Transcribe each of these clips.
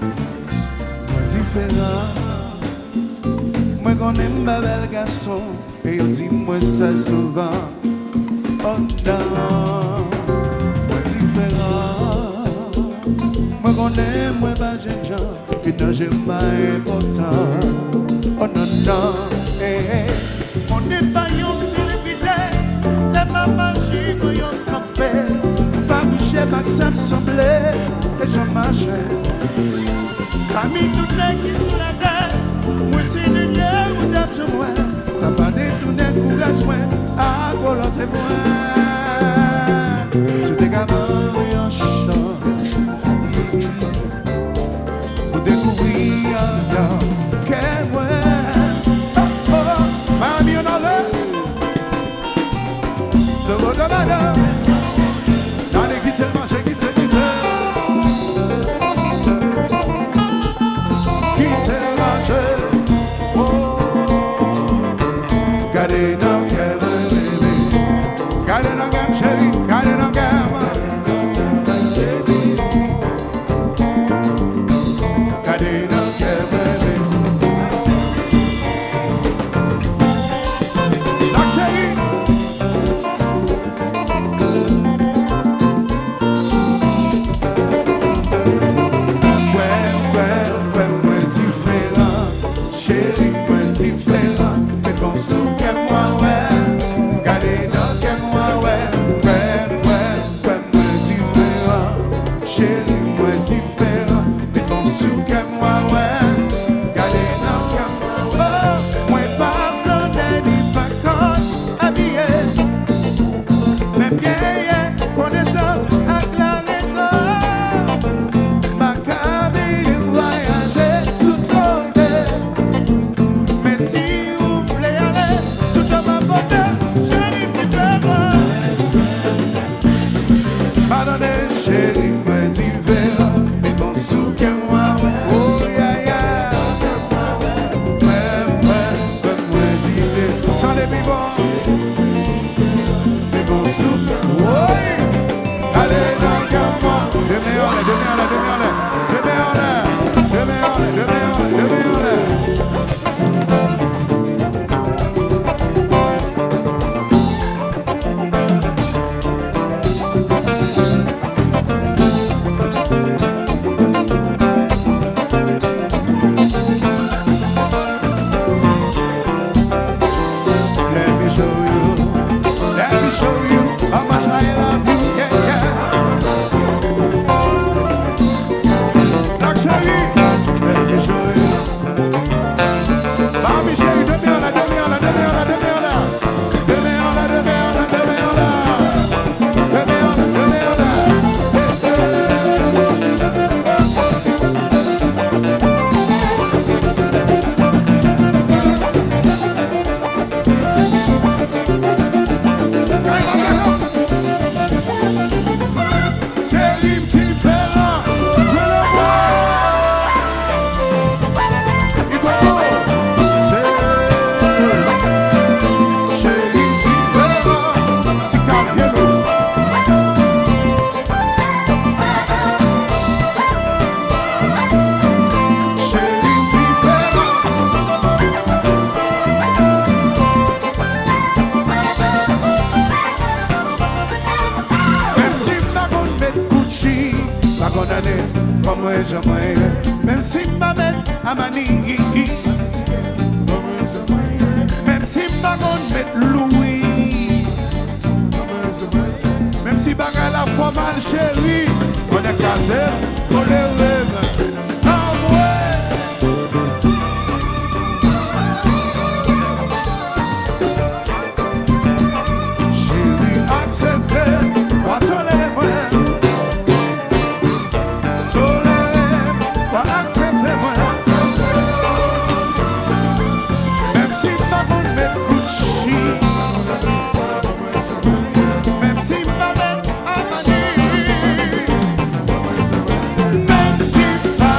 Moi différent, moi qu'on aime ma belle garçon, et on dit moi ça souvent. Oh non, moi différent, moi qu'on aime moi pas jeune gens, et non j'aime pas important. Oh non non, on n'est pas yon célébrité, les mamans chino yon campé, Fabrice Maxime semblé, et Jean Marchais. Parmi toutes les qui sont la terre, moi c'est le lien où d'abord moi, ça va détourner courage moi, à volonté moi. Je t'ai gardé en chance, pour découvrir un qu'est moi. Oh oh, mamie on a le, ça va de madame, ça n'est quitté le marché, quitté. Même si ma mère a mani, même si ma gonne met Louis, même si baga la fois mal chérie, on est casé, on les rêve. Ah ouais. Chérie accepté, attendez-moi. Même si ma bonne met Gucci, même si ma belle a mani, même si ma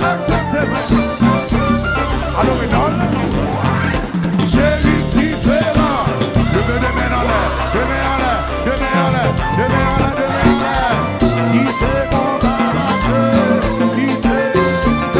Acceptez-moi. À l'original. Chérie différent. Je veux des mains en l'air, des mains en l'air, des mains en l'air, des mains en l'air, des mains en l'air. Qui t'est bon à marcher, qui t'est différent.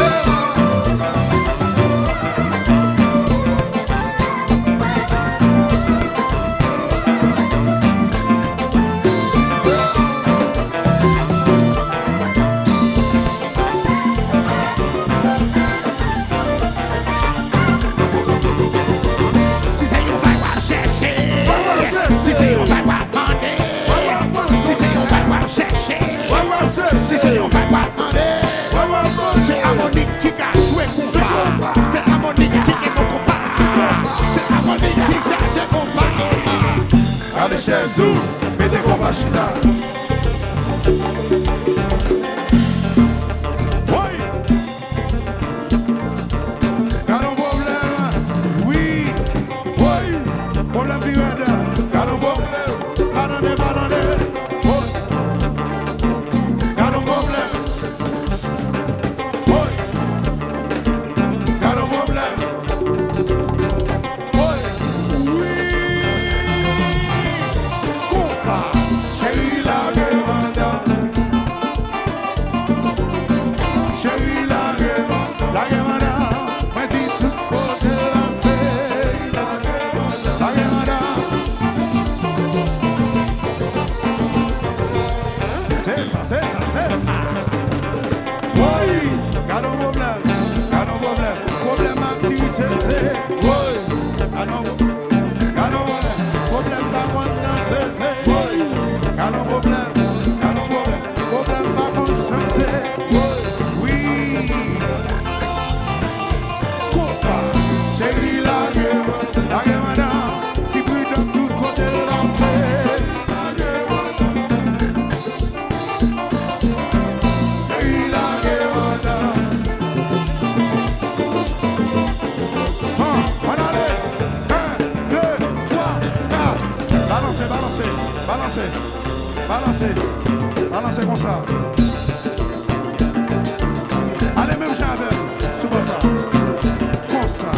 Si c'est on va chercher, si c'est on va demander, si c'est on va chercher, si c'est on va demander, c'est Harmonique qui a joué combat, c'est Harmonique qui est mon combat, c'est Harmonique qui a joué combat. Allez chez vous, mettez combat chita. Oui. Got un problème, oui, oui. Problème vivant, got un problème. Banane, banane, oui. Got un problème. Oui. Got un problème. Oui. Compa, chérie la guevanda. Chérie la guevanda. Mais si tout côté là, c'est la guevanda. La guevanda. C'est ça, c'est ça, c'est ça. Oui, got un problème, got un problème. Problème activité, c'est oui. Got un problème, problème pas contre danser, c'est oui. Got un problème, problème pas contre chanter, oui. Compa, chérie la guevanda. Si plus de tout côté lancé. Chérie la guevanda. On allait. 1, 2, 3, 4. Balancez, balancez, balancez, balancez, balancez comme ça. Allez, même j'avais, souvent ça. Comme ça.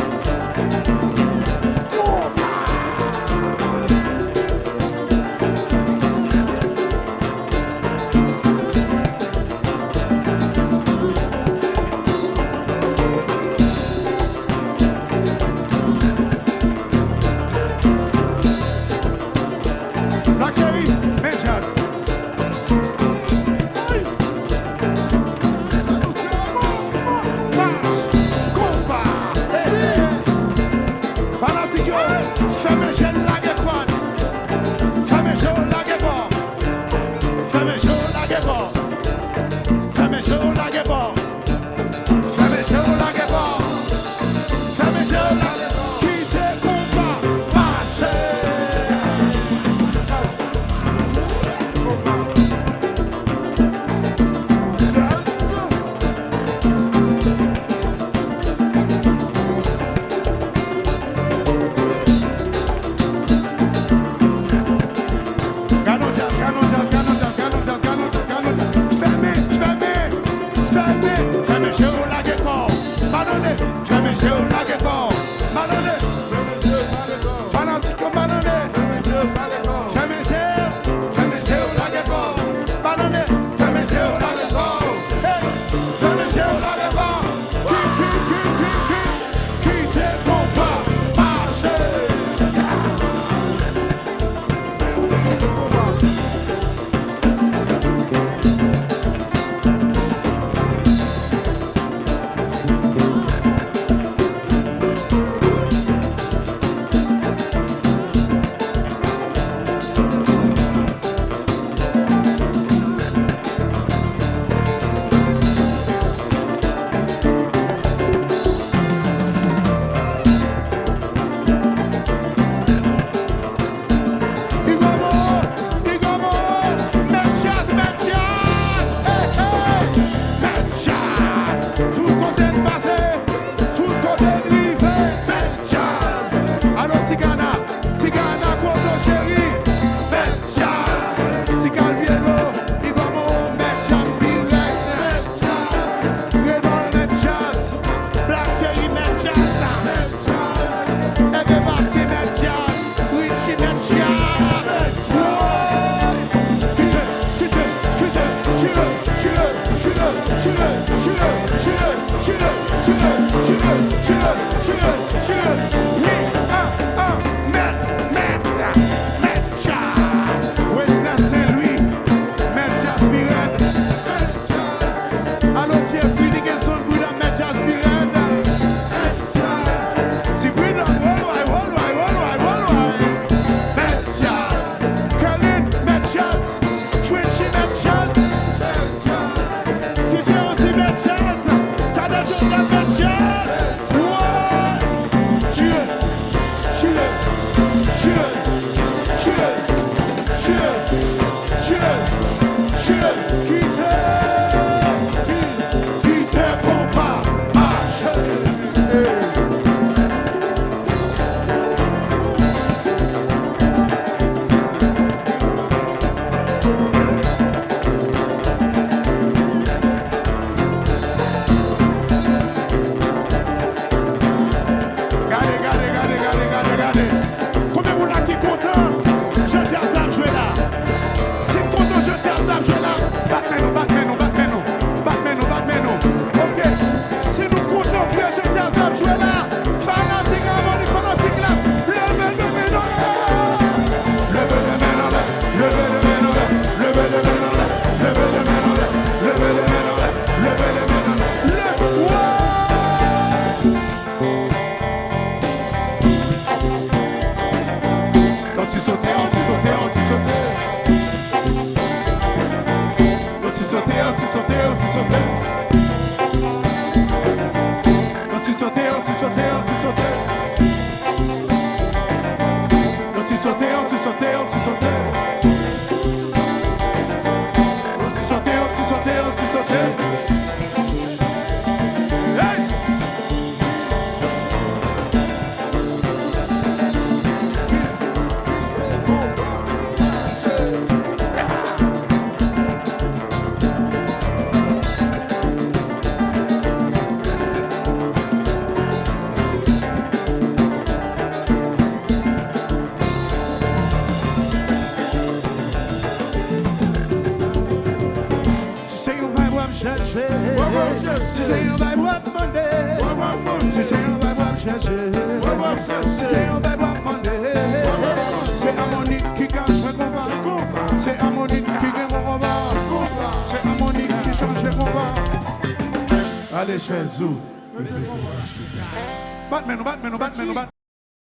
Black Cherry, Menjas. Marche, compa, fanatique, femme jeune la gueule, femme jeune la gueule, femme jeune la gueule, femme jeune la gueule, femme jeune la gueule, femme jeune la gueule, qui te compa, marche. Tout content de passer. Si c'est un vibe wap Monday, si c'est un vibe wap chercher, si c'est un vibe wap Monday, c'est harmonique qui cache le combat, c'est harmonique qui gagne mon combat, c'est harmonique qui change le combat. Allez chez vous. Batman.